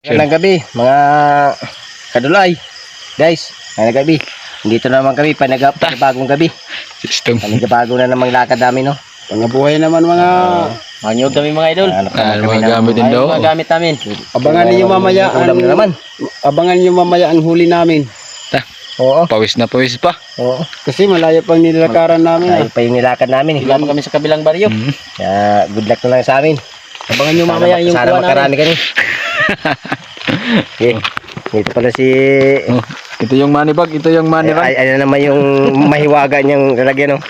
Magandang gabi mga kadulay. Guys, magandang gabi. Dito naman kami panibagong gabi. Panibago na namang lakad namin, no. Pangabuhay naman mga Manyog kami mga idol. Mga gamit din daw. Mga gamit namin. abangan niyo mamaya Ulam na naman. abangan niyo mamaya ang huli namin. Oo. Pawis na pawis pa. Oo. Kasi malayo pang nilakaran namin. Ay pa yung nilakad namin. Wala pa kami sa kabilang baryo. Kaya good luck na lang sa amin. Abangan niyo mamaya yung sana kuha namin. makarami kami. Okay. Dito pala si Ito yung money bag, ito yung money bag. ay naman yung mahiwaga niyang lalagyan, no.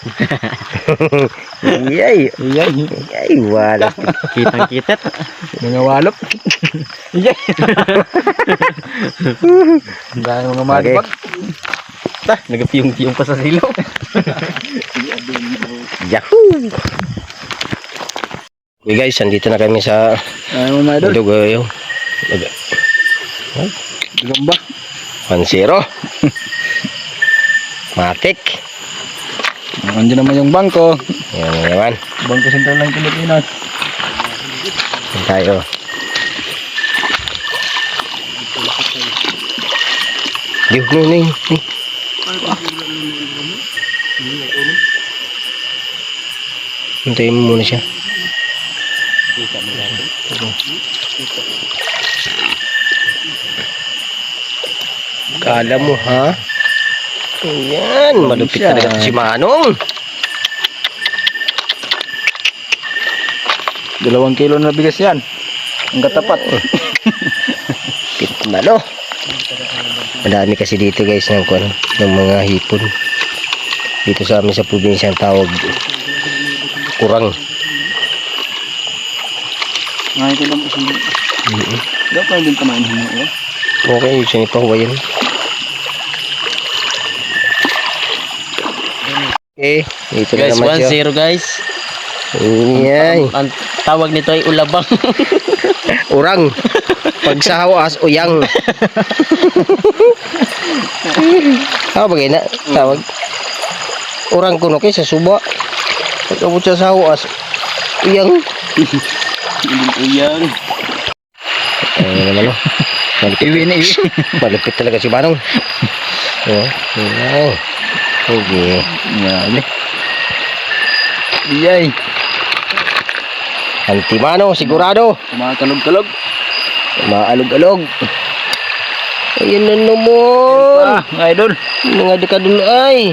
Yay. Yay, wala. Kitang-kitet. Mga walop. Dahil mga money Okay. bag. Nagapiyong-piyong pa sa silaw. Yahoo! Okay guys, andito na kami sa Ay mga idol. Dugoy. Gamba. 1-0. Matik. Nandiyan naman yung bangko. Yan na naman. Bangko sentral ng Pilipinas. Yan tayo. Diyo, no. Hintayin mo muna siya. Kala mo, ha? Ayan, malupit talaga si Manong. 2 kilo na bigas yan. Ang katapat. Pit malo. Madami kasi dito guys ng mga hipon. Dito sa amin sa probinsya ang tawag kurang. Ngayon ko lang kasi. Dapat din kumain mo. Okay, yun ito huwayan. Okay, dito na Guys, naman siya. 1-0 guys. Yay. Ang tawag nito ay ulabang. Urang. Pag sa hawas, uyang. Bagay na, tawag. Urang kuno kay sa suba. Pag abot siya sa hawas, uyang. Uyang. Ayun naman, no. Malupit talaga si Manong. Oh. Okay. Grabe. Iyay. Antimano, sigurado. Kumakalog-kalog. Maalog-alog. Ayun na naman. Mga idol. Mga dekadulay.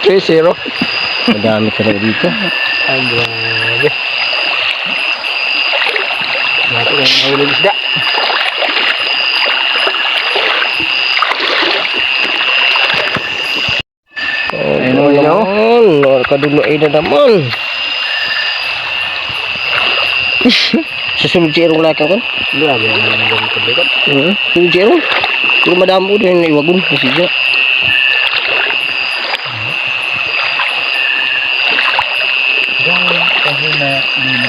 3-0. Madami talaga dito. Ang grabe. Nato yung mahuling isda. Ayun na naman. Kadulay na naman. Susunod si Erong lakang kan? Grabe naman ang gamit ko likod. Susunod si Erong. Kung madamo din na iwagun. Kasi dyan. Kasi na dino.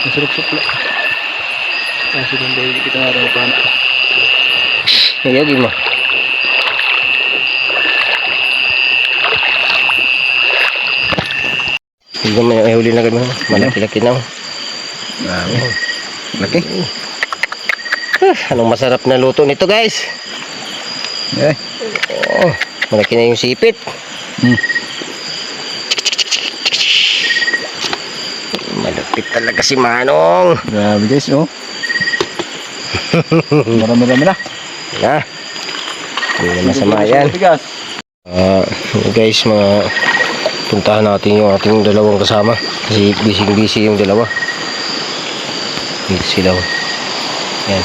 Masarap-sarap. Kasi nang dahil kita nga rin pa. Ayaw, gima. Hindi mo yung huli na gano'n. Malaki-laki na. Laki. Anong masarap na luto nito guys? Eh. Oh, malaki na yung sipit. Malapit talaga si Manong. Grabe guys, oh. Marami-rami na. Ha? Hindi na masama yan. Bigas. Guys, puntahan natin yung ating dalawang kasama. Kasi busy yung dalawa. Dito sila. Yan.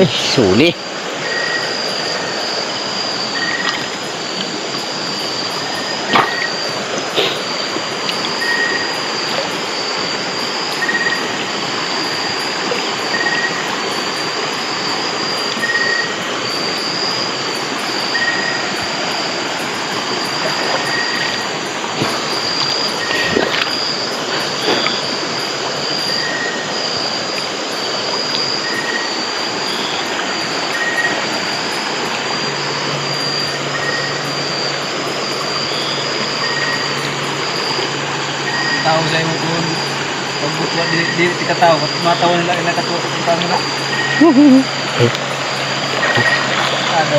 Suli. tao sa imo kun pagbutwa di kita tao matawa nila ina katuwa sa kamera. Ano,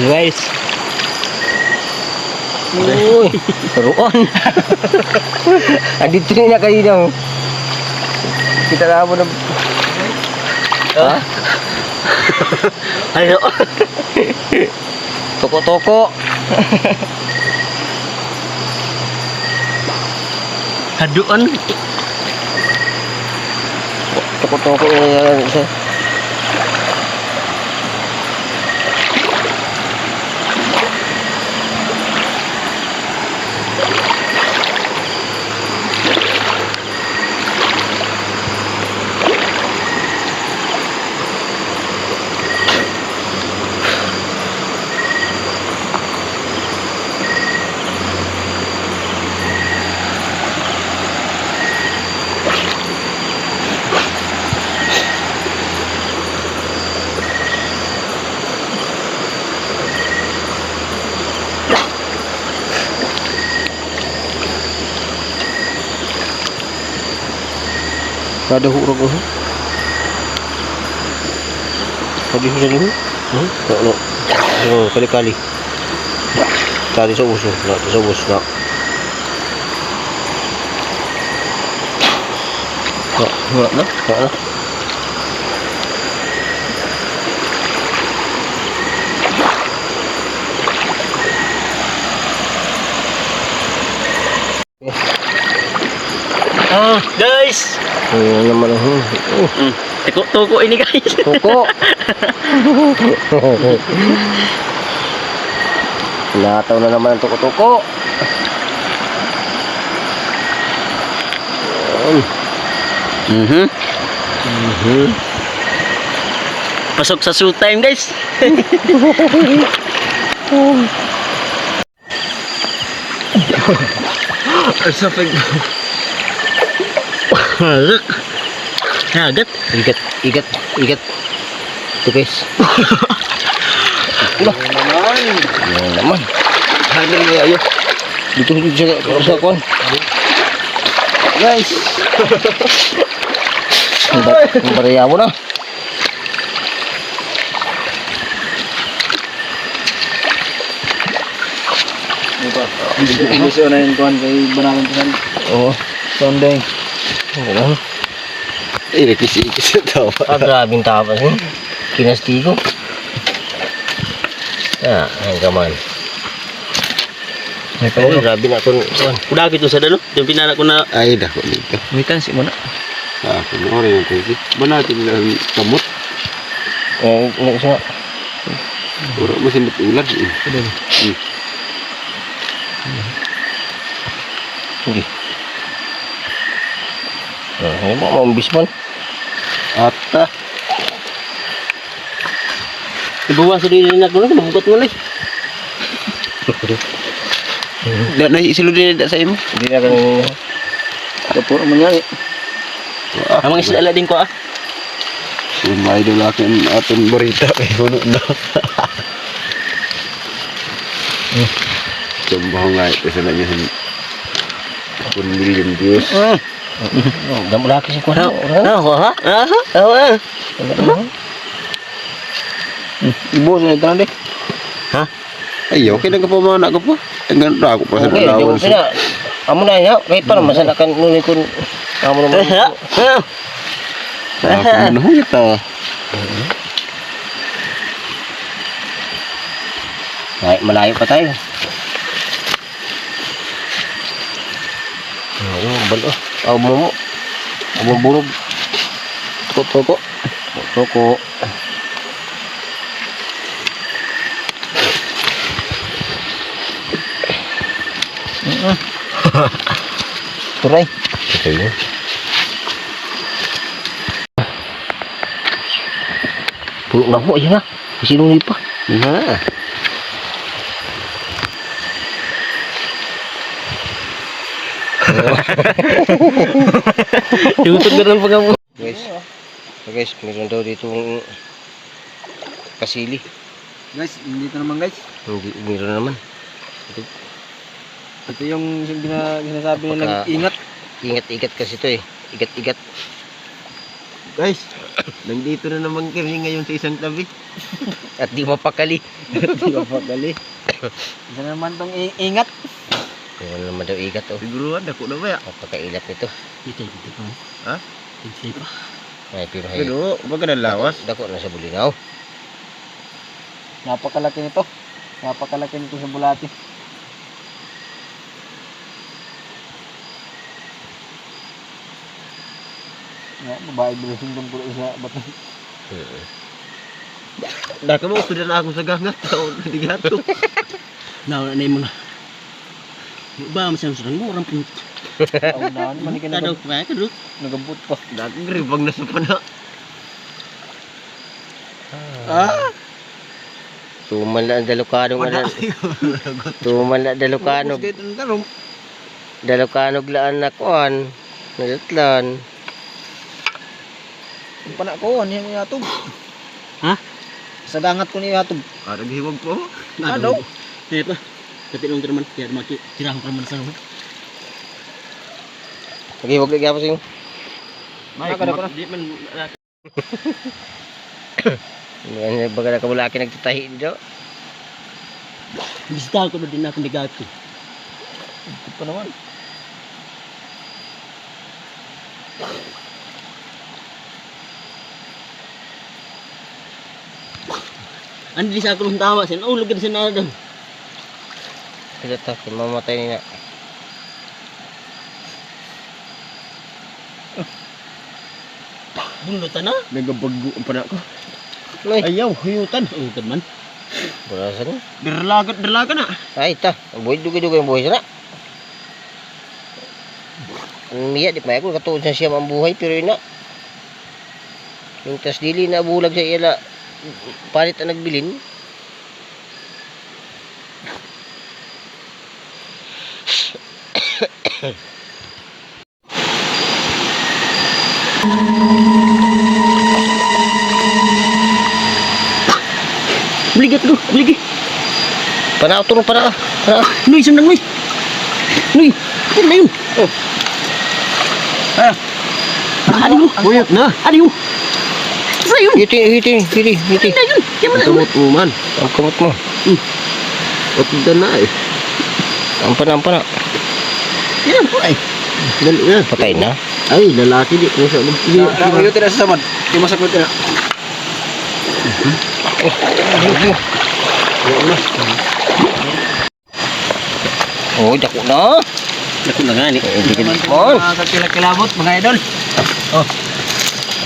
guys. Uy, turuan. Andito na kanina. Kita na mo na. Ha? Ayo. Toko-toko. Haduan. Toko-toko. Ada huruf apa? Tadi sudah ni. Tak, kali-kali. Tadi sebus, nak sebus nak. Tak. Guys. Naman Toko ini guys. Toko. Nataw na naman ang toko-toko. Pasok sa show time guys. Sapag. Hagat. Igat. Ito guys. Naman. Hangin ni ayo. Dito sa kon. Guys. Ang barya mo na. Hindi siya na yung kuhan kay Banangan Tuhan. Oo. Sunday. Ano? Ikis-ikis ito. Grabing tapas eh. Kinastigo. Ang kaman. Grabe na ito. Udah gitu sa dalo. Yung pinana ko na Ay, dako dito. Mitan si mo na. Panoorin natin ito. Ba natin lang kamot? Hindi siya. Puro mo sinit ulan. Hindi. Hindi mo maumbis man. Ata. ibawa sa dili na ko na mabukat mo na. Da na isulod din da sa imo. Hindi na kanina. Kapuro mo yan. Amang isla din ko ah. May idol atin berita kay kuno na. Coba nga ito sa nanya pun million views. Damo laki si kuan. Ibo sa ito deh. Ay, okay na ka pa mana ka pa. Engan ra ako pa sa Okay, lawan. di na. Amo na ya, kahit pa naman sana kan nuni kun amo na. Ano ito? Ay, malayo pa tayo. Ayun, balo. Mo. Amo burog. Toko. Turay. Okay. Pulok na po, ayan na. Isinungi pa. Nah. Tutog na rin pag mo. Guys. So guys, meron daw dito kasili. Guys, dito naman guys. Hindi, meron naman. Ito yung sinasabi nilang Baka- ingat. Ingat-igat kasi ito eh. Igat-igat. Guys, nandito na naman kami ngayon sa isang tabi. At di mapakali. Di ba pagkali? Isa naman tong ingat. Meron naman daw igat oh. Siguruhan, ako na ba ya? Napakailat nito. Ito pa. Ha? Ito pa. Ay, pero hay. Pero, baga na lawas. Dako na sa bulinaw. Napakalaki nito. Napakalaki nito sa bulati. Ya, babae bilasing doon po sa bato. Daka mo, sudah na ako sa gangat. Hindi gato. Nauna na mo na. Ba masang surang mo orang pun. Kaunahan man ka Tadaw pa ka dulu. nagabot pa. Daka gribang na sa pana. Tuman na ang dalukanong ano. Tuman na dalukanog. Kahit ang tarong. Dalukanog laan na kuan. Nadatlan. Ang panak ko, ano yung iatog? Ha? Sa dangat ko ni iatog. Parang hiwag po. Ano? Eh pa. Tapi long terman kaya maki tirang perman sa no. Okay, wag lagi apa sing. Nakada ko na. Di man Yan baga na kabulaki nagtatahi dito. bisita ko na din ako negati. Ito pa naman. Andi sa ako ng tawa sin ulog gid sin daw. Kita tak mamatay ni na. Bunutan na. Nagabago ang pana ko. Ay, Ayaw, huyutan. Ulog man. berasan. Berlagat na. Ay, ta. Buhay dugi-dugi ang buhay sana. Ang miya, di pa ako katuon sa siya ang buhay, pero yun na. Yung tas dili na bulag sa iyala, palit ang nagbilin. Bligat ko, bligi. Panao, turun panao. Panao. Nuy sundang nuy. Nuy, ano na yun? Oh. Adi mo. Huyot na. Adi mo. Sa yun. Hiti. Ano na yun? Kaya man na yun. Tumot mo man. Ang kamot mo. Otda na eh. Ang pana. Yan po ay. Dali na. Patay na. Ay, lalaki di. Masa Huyutin na sa samad. Yung masakot na. Oh, dako na. Naku na nga ni. Naman Mon. mga kakilakilabot, mga idol.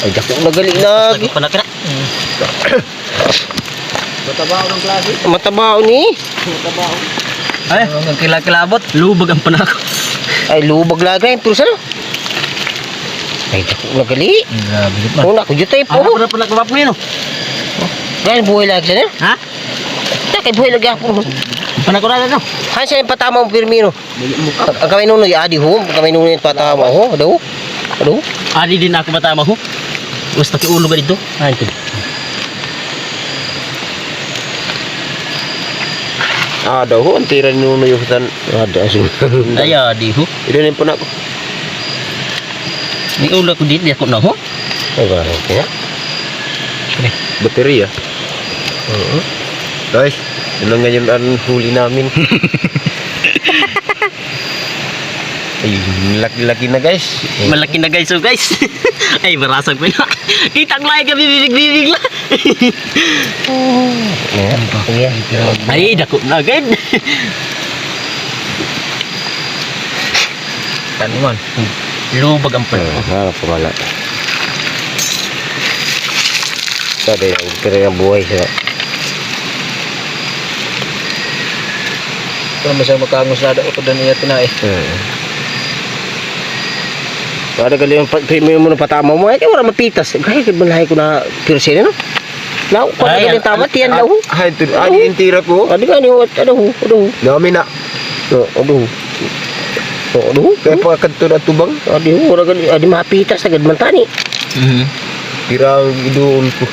Ay, dako na gali lagi. Lagi pa na kira. Matabao ng klase. Matabao ni. Matabao. Ay, Ang kilakilabot. lubag ang panako. Ay, lubag lagi. Pero sana. Ay, dako na gali. Grabe yun. Oh, naku, jutay po. Ako na panako map ngayon. Kaya buhay lagi sana. Ha? Kaya buhay lagi ako. Panako na daw. Hansa yung patama mo Pirmino. Ang kamay nuno yung adi ho. Ang kamay nuno yung patama ho. Ado. Adi din ako matama ho. Basta ki ulo ka dito. Ay, ito. daw ho. Ang tira ni Nuno yung hutan. Ada asin. Ay, adi ho. Ito na yung pana ko. Ni ulo ko din ako na ho. Ay, ba? Okay. Baterya. Guys, yun lang ngayon ang huli namin. Ay, laki-laki na guys. Malaki na guys, so guys. Ay, marasag pa na. Kita ang lahi kami bibig-bibig la. Iya. Ay, dako na agad. Ano man? Lubag ang panako. Harap pumala. Sada yung kira ng buhay siya. Ito masaya makangos na ako doon niya tinay. Ada gali yung premium mo na patama mo. Ay, wala mapitas. Kaya kibalahay ko na pirsin, no? Lau, kung Ay, gali tama, tiyan lau. Ay, ito. Ay, yung tira ko. Adi ka ni, ado. Namin na. Ado. Oo, no? Kaya pa kanto na tubang. Adi ho, adi mapitas agad man tani. Pirang idoon ko.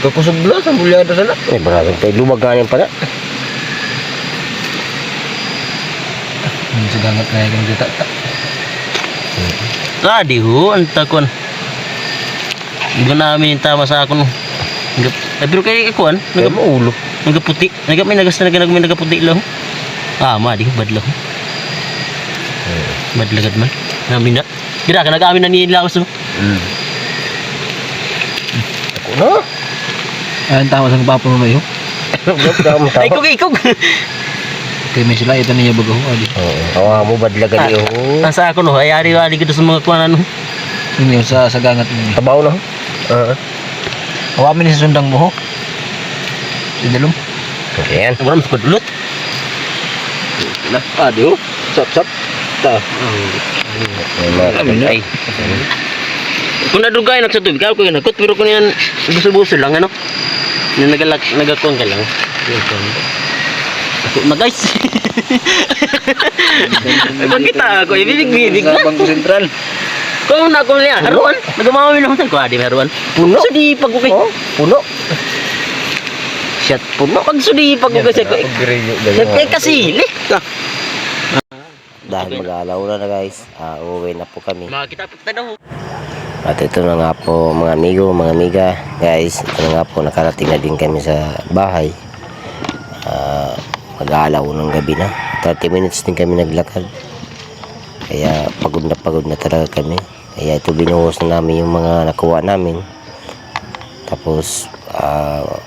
Kakusog na sa bulyada sana. Eh, barang tayo lumaganin pa na. Sa dagat na yung kita. Tadi ho, anta kon. Iba namin yung tama sa ako no. Pero kaya ikuan, Kaya maulo. nagaputi. May nagaputi lang. Madi, badlaw. Badlagad man. Namin na. Kira ka nag-amin na nilawas no. Ako na. Ayan tama sa papa mo mayo. Ay, ikog. Kaya may sila ito niya bago adi. Oo, awa mo badlagan niyo. Nasa ako no, ay ari-ari ko sa mga kuwanan no. Yun yun sa gangat mo. Tabaw na. Awamin sa sundang mo ho. Si Dalom. Okay yan. Wala mas kudulot. Adi ho. Sap. Ta. Ay. Kung nadugay sa tubig, ako yung nakot, pero kung yan buso-buso lang, ano? Nagakong ka lang. Ako na guys. Kung kita ako, ibibig-bibig na. Bangko Sentral. Kung na ako niya, haruan. Nagamawin ako sa kuwadi, haruan. Puno. Sudipag ko kay. Puno. Shot puno. Pag sudipag ko kasi ko. Kay kasili. Dahil mag-aalaw na guys, uuwi na po kami. Makita po tayo. At ito na nga po mga amigo, mga amiga, guys, ito na nga po, nakarating na din kami sa bahay. Mag-aalaw ng gabi na. 30 minutes din kami naglakad. Kaya pagod na talaga kami. Kaya ito binuhos na namin yung mga nakuha namin. Tapos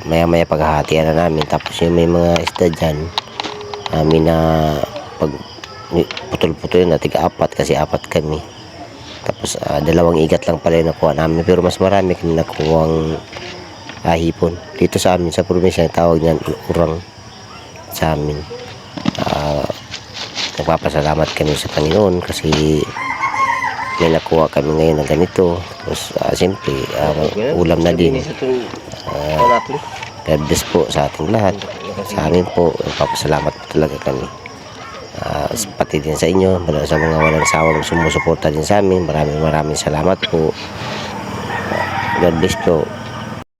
maya paghahatian na namin. Tapos yung may mga isda dyan, namin na pag putol-putol na tiga-apat kasi apat kami. Tapos 2 igat lang pala yung nakuha namin, pero mas marami kami nakuhang hipon dito sa amin sa probinsya. Tawag niyan urang sa amin. Nagpapasalamat kami sa Panginoon kasi may nakuha kami ngayon na ganito. Tapos siyempre ulam na din. God bless po sa ating lahat. Sa amin po, nagpapasalamat po talaga kami. Pati din sa inyo, sa mga walang sawang sumusuporta din sa amin. Maraming salamat po. God bless po.